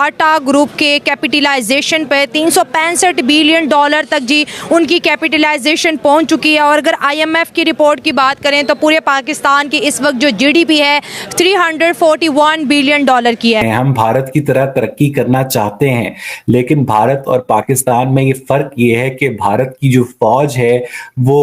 Tata group के capitalisation पे 365 billion dollar तक जी उनकी कैपिटलाइजेशन पहुंच चुकी है। और अगर IMF की रिपोर्ट की बात करें तो पूरे पाकिस्तान की इस वक्त जो GDP है 341 बिलियन डॉलर की है। हम भारत की तरह तरक्की करना चाहते हैं, लेकिन भारत और पाकिस्तान में ये फर्क ये है कि भारत की जो फौज है वो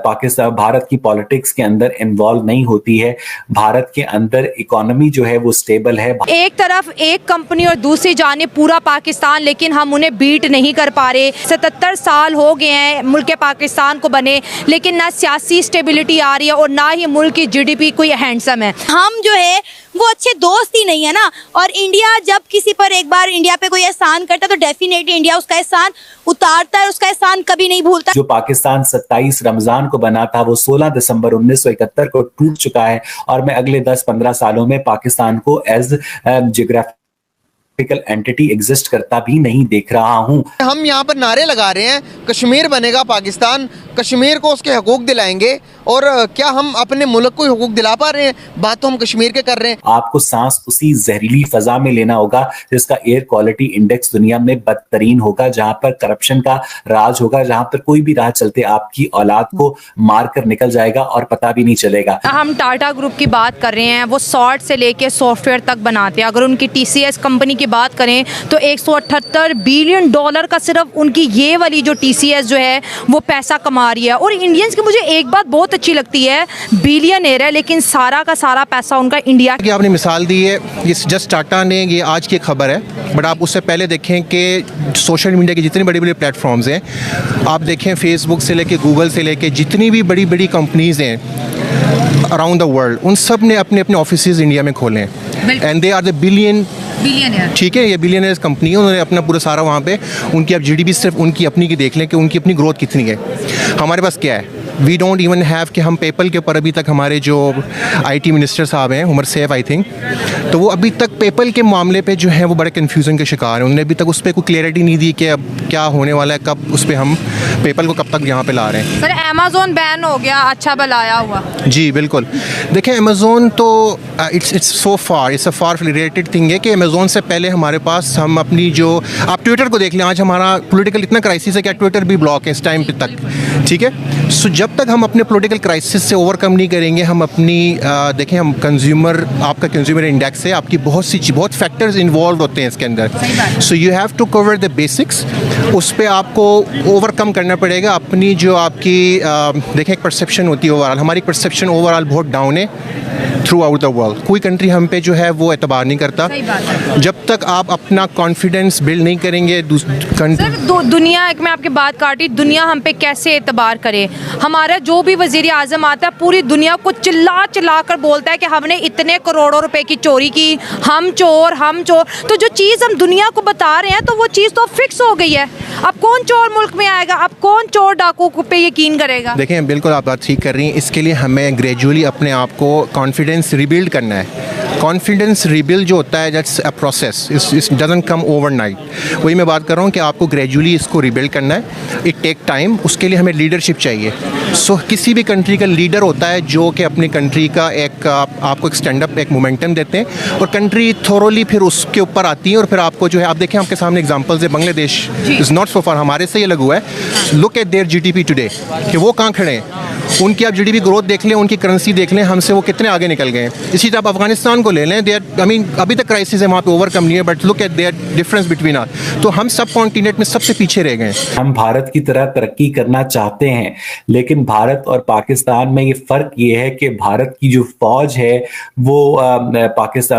पाकिस्तान भारत की पॉलिटिक्स के अंदर इन्वॉल्व नहीं होती है। भारत के अंदर इकोनॉमी जो है वो स्टेबल है। एक तरफ एक कंपनी और दूसरी जानिब पूरा पाकिस्तान, लेकिन हम उन्हें बीट नहीं कर पा रहे। 77 साल हो गए हैं मुल्क पाकिस्तान को बने, लेकिन ना सियासी स्टेबिलिटी आ रही है और ना ही मुल्क की GDP कोई हैंडसम है। हम जो है वो अच्छे दोस्त ही नहीं है ना। और इंडिया जब किसी पर एक बार इंडिया पे कोई एहसान करता है तो डेफिनेटली इंडिया उसका एहसान उतारता है, उसका एहसान कभी नहीं भूलता। जो पाकिस्तान 27 रमजान को बना था वो 16 दिसंबर 1971 को टूट चुका है और मैं अगले 10-15 सालों में पाकिस्तान को एज जियोग्राफिकल एंटिटी एग्जिस्ट करता भी नहीं देख रहा हूं। हम यहाँ पर नारे लगा रहे हैं कश्मीर बनेगा पाकिस्तान, कश्मीर को उसके हकूक दिलाएंगे। और क्या हम अपने मुल्क को हकूक दिला पा रहे हैं? बात तो हम कश्मीर के कर रहे हैं। आपको सांस उसी जहरीली फजा में लेना होगा जिसका एयर क्वालिटी इंडेक्स दुनिया में बदतरीन होगा, जहां पर करप्शन का राज होगा, जहां पर कोई भी राह चलते आपकी औलाद को मार कर निकल जाएगा और पता भी नहीं चलेगा। हम टाटा ग्रुप की बात कर रहे हैं, वो सॉर्ट से लेके सॉफ्टवेयर तक बनाते हैं। अगर उनकी TCS कंपनी की बात करें तो 178 बिलियन डॉलर का सिर्फ उनकी ये वाली जो TCS जो है वो पैसा कमा रही है। और इंडियंस की मुझे एक बात बहुत अच्छी लगती है, बिलियनर है लेकिन सारा का सारा पैसा उनका इंडिया। कि आपने मिसाल दी है, ये जस्ट टाटा ने, ये आज की खबर है, बट आप उससे पहले देखें कि सोशल मीडिया के जितने बड़े बड़े प्लेटफॉर्म्स हैं, आप देखें फेसबुक से लेके गूगल से लेके जितनी भी बड़ी बड़ी कंपनीज हैं अराउंड द वर्ल्ड, उन सब ने अपने अपने ऑफिसेज इंडिया में खोले हैं। And they are the billionaire, ठीक है, ये बिलियनर्स कंपनी है, उन्होंने अपना पूरा सारा वहाँ पे उनकी अब GDP सिर्फ उनकी अपनी की देख लें कि उनकी अपनी ग्रोथ कितनी है। हमारे पास क्या है? वी डोंट इवन हैव कि हम पेपल के ऊपर अभी तक हमारे जो IT मिनिस्टर साहब हैं, उमर सैफ आई थिंक, तो वो अभी तक पेपल के मामले पे जो है वो बड़े कन्फ्यूज़न के शिकार हैं। उन्होंने अभी तक उस पर कोई क्लियरिटी नहीं दी कि अब क्या होने वाला है, कब उस पर हम पेपल को कब तक यहाँ पे ला रहे हैं। सर Amazon बैन हो गया, अच्छा भलाया हुआ। जी बिल्कुल, देखें अमेज़ोन तो it's so far, it's a far related thing है कि अमेज़ोन से पहले हमारे पास हम अपनी जो, आप ट्विटर को देख लें, आज हमारा पॉलिटिकल इतना क्राइसिस है कि ट्विटर भी ब्लॉक है इस टाइम पे तक, ठीक है। सो जब तक हम अपने पॉलिटिकल क्राइसिस से ओवरकम नहीं करेंगे, हम अपनी देखें हम कंज्यूमर, आपका कंज्यूमर इंडेक्स है, आपकी बहुत फैक्टर्स इन्वॉल्व होते हैं इसके अंदर। So you have to cover the basics, उस पर आपको ओवरकम करना पड़ेगा। अपनी जो आपकी देखें एक परसेप्शन होती है ओवरऑल, हमारी परसेप्शन ओवरऑल बहुत डाउन है थ्रू आउट द वर्ल्ड। कोई कंट्री हम पे जो है वो एतबार नहीं करता जब तक आप अपना कॉन्फिडेंस बिल्ड नहीं करेंगे। सर दुनिया, मैं आपकी बात काटी, दुनिया हम पे कैसे एतबार करे? हमारा जो भी वज़ीर आज़म आता है पूरी दुनिया को चिल्ला चिल्ला कर बोलता है कि हमने इतने करोड़ों रुपए की चोरी की, हम चोर। तो जो चीज़ हम दुनिया को बता रहे हैं तो वो चीज़ तो फिक्स हो गई है। अब कौन चोर मुल्क में आएगा? अब कौन चोर डाकू पे यकीन करेगा? देखें बिल्कुल आप बात ठीक कर रही हैं, इसके लिए हमें ग्रेजुअली अपने आप को कॉन्फिडेंस रिबिल्ड करना है। कॉन्फिडेंस रिबिल्ड जो होता है that's a process, it doesn't come overnight. वही मैं बात कर रहा हूँ कि आपको ग्रेजुअली इसको रिबिल्ड करना है, इट टेक टाइम। उसके लिए हमें लीडरशिप चाहिए। सो किसी भी कंट्री का लीडर होता है जो कि अपनी कंट्री का एक आपको एक स्टैंड अप, एक मोमेंटम देते हैं और कंट्री थोरोली फिर उसके ऊपर आती है और फिर आपको जो है, आप देखें आपके सामने एग्जांपल्स है, बांग्लादेश इज़ नॉट सो फार, हमारे से ये लगा हुआ है। Look at there GDP today कि वो कहाँ खड़े हैं, उनकी आप GDP ग्रोथ देख लें, उनकी करेंसी देख लें, हमसे वो कितने आगे निकल गए हैं। इसी तरह आप अफगानिस्तान को ले लें, देयर आई मीन अभी तक क्राइसिस है वहाँ पे, ओवरकम नहीं है, but look at there difference between us. तो हम सब कॉन्टिनेंट में सबसे पीछे रह गए। हम भारत की तरह तरक्की करना चाहते हैं, लेकिन भारत और पाकिस्तान में ये फर्क ये है कि भारत की जो फौज है वो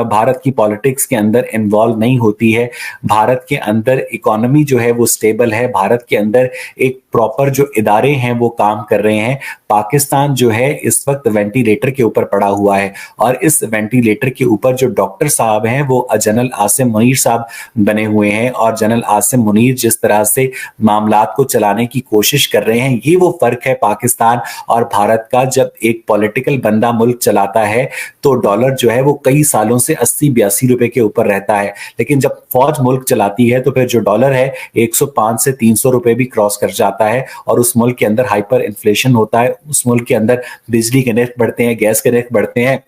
भारत की पॉलिटिक्स के अंदर इन्वॉल्व नहीं होती है। भारत के अंदर इकोनॉमी जो है वो स्टेबल है। भारत के अंदर एक प्रॉपर जो इदारे हैं वो काम कर रहे हैं। पाकिस्तान जो है इस वक्त वेंटिलेटर के ऊपर पड़ा हुआ है और इस वेंटिलेटर के ऊपर जो डॉक्टर साहब हैं वो जनरल आसिम मुनीर साहब बने हुए हैं और जनरल आसिम मुनीर जिस तरह से मामलात को चलाने की कोशिश कर रहे हैं, ये वो फर्क है पाकिस्तान और भारत का। जब एक पॉलिटिकल बंदा मुल्क चलाता है तो डॉलर जो है वो कई सालों से 80-82 रुपए के ऊपर रहता है, लेकिन जब फौज मुल्क चलाती है तो फिर जो डॉलर है 105 से 300 रुपए भी क्रॉस कर जाता है और उस मुल्क के अंदर हाइपर इन्फ्लेशन होता है। उस मुल्क के अंदर बिजली के रेट बढ़ते हैं, गैस के रेट बढ़ते हैं,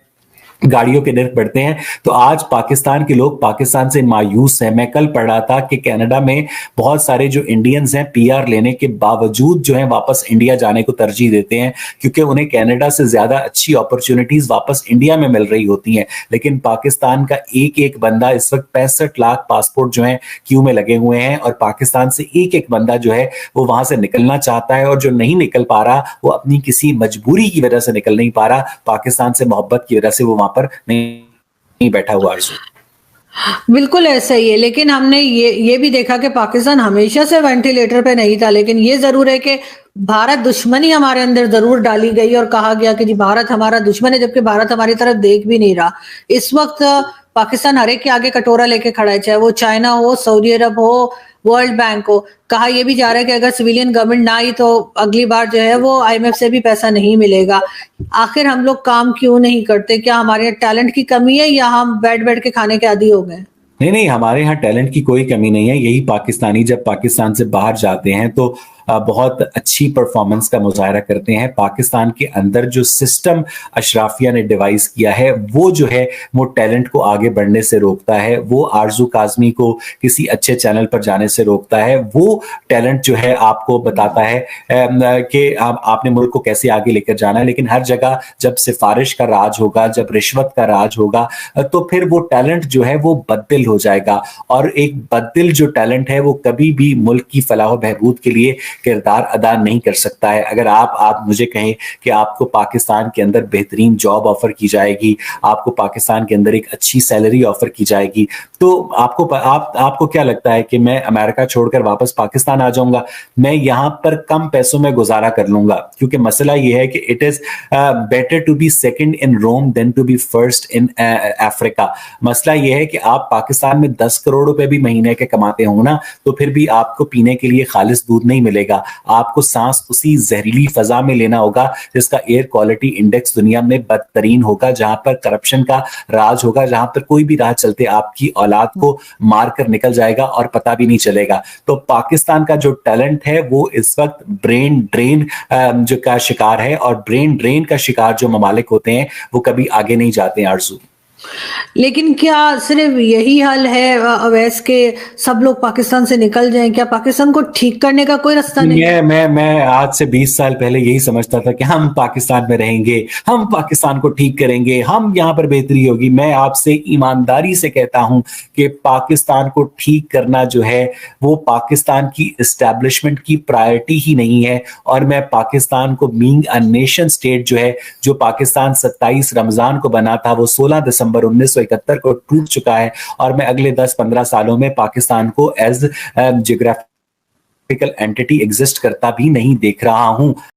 गाड़ियों के निर्ख बढ़ते हैं। तो आज पाकिस्तान के लोग पाकिस्तान से मायूस हैं। मैं कल पढ़ रहा था कि कनाडा में बहुत सारे जो इंडियंस हैं पीआर लेने के बावजूद जो है वापस इंडिया जाने को तरजीह देते हैं, क्योंकि उन्हें कनाडा से ज्यादा अच्छी अपॉर्चुनिटीज वापस इंडिया में मिल रही होती हैं। लेकिन पाकिस्तान का एक एक बंदा, इस वक्त 65 लाख पासपोर्ट जो है क्यू में लगे हुए हैं, और पाकिस्तान से एक एक बंदा जो है वो वहां से निकलना चाहता है, और जो नहीं निकल पा रहा वो अपनी किसी मजबूरी की वजह से निकल नहीं पा रहा, पाकिस्तान से मोहब्बत की वजह से वो पर नहीं बैठा हुआ। बिल्कुल ऐसा ही है, लेकिन हमने ये भी देखा कि पाकिस्तान हमेशा से वेंटिलेटर पे नहीं था, लेकिन ये जरूर है कि भारत दुश्मनी हमारे अंदर जरूर डाली गई और कहा गया कि जी भारत हमारा दुश्मन है, जबकि भारत हमारी तरफ देख भी नहीं रहा। इस वक्त पाकिस्तान हर एक के आगे कटोरा लेके खड़ा है, चाहे वो चाइना हो, सऊदी अरब हो, वर्ल्ड बैंक को। कहा यह भी जा रहा है कि अगर सिविलियन गवर्नमेंट ना आई तो अगली बार जो है वो आईएमएफ से भी पैसा नहीं मिलेगा। आखिर हम लोग काम क्यों नहीं करते? क्या हमारे यहाँ टैलेंट की कमी है या हम बैठ बैठ के खाने के आदी हो गए? नहीं, हमारे यहाँ टैलेंट की कोई कमी नहीं है। यही पाकिस्तानी जब पाकिस्तान से बाहर जाते हैं तो बहुत अच्छी परफॉर्मेंस का मुजाहरा करते हैं। पाकिस्तान के अंदर जो सिस्टम अशराफिया ने डिवाइस किया है वो जो है वो टैलेंट को आगे बढ़ने से रोकता है, वो आरजू काजमी को किसी अच्छे चैनल पर जाने से रोकता है, वो टैलेंट जो है आपको बताता है कि आपने मुल्क को कैसे आगे लेकर जाना है। लेकिन हर जगह जब सिफारिश का राज होगा, जब रिश्वत का राज होगा, तो फिर वो टैलेंट जो है वो बददिल हो जाएगा, और एक बददिल जो टैलेंट है वो कभी भी मुल्क की फलाह बहबूद के लिए किरदार अदा नहीं कर सकता है। अगर आप मुझे कहें कि आपको पाकिस्तान के अंदर बेहतरीन जॉब ऑफर की जाएगी, आपको पाकिस्तान के अंदर एक अच्छी सैलरी ऑफर की जाएगी, तो आपको क्या लगता है कि मैं अमेरिका छोड़कर वापस पाकिस्तान आ जाऊंगा? मैं यहां पर कम पैसों में गुजारा कर लूंगा, क्योंकि मसला यह है कि it is better to be second in Rome than to be first in Africa. मसला यह है कि आप पाकिस्तान में 10 करोड़ रुपए भी महीने के कमाते हो ना, तो फिर भी आपको पीने के लिए खालिस दूध नहीं मिलेगा। आपको सांस उसी जहरीली फजा में लेना होगा जिसका एयर क्वालिटी इंडेक्स दुनिया में बदतरीन होगा, जहां पर करप्शन का राज होगा, जहां पर कोई भी राह चलते आपकी औलाद को मार कर निकल जाएगा और पता भी नहीं चलेगा। तो पाकिस्तान का जो टैलेंट है वो इस वक्त ब्रेन ड्रेन जो का शिकार है, और ब्रेन ड्रेन का शिकार जो ममालिक होते हैं वो कभी आगे नहीं जाते हैं। आरजू, लेकिन क्या सिर्फ यही हल है अवैस के सब लोग पाकिस्तान से निकल जाएं? क्या पाकिस्तान को ठीक करने का कोई रास्ता नहीं है? मैं आज से 20 साल पहले यही समझता था कि हम पाकिस्तान में रहेंगे, हम पाकिस्तान को ठीक करेंगे, हम यहां पर बेहतरी होगी। मैं आपसे ईमानदारी से कहता हूं कि पाकिस्तान को ठीक करना जो है वो पाकिस्तान की एस्टैब्लिशमेंट की प्रायोरिटी ही नहीं है। और मैं पाकिस्तान को बीइंग अ नेशन स्टेट जो है, जो पाकिस्तान 27 रमजान को बना था वो 16 दिसंबर 1971 को टूट चुका है, और मैं अगले 10-15 सालों में पाकिस्तान को एज जियोग्राफिकल एंटिटी एग्जिस्ट करता भी नहीं देख रहा हूं।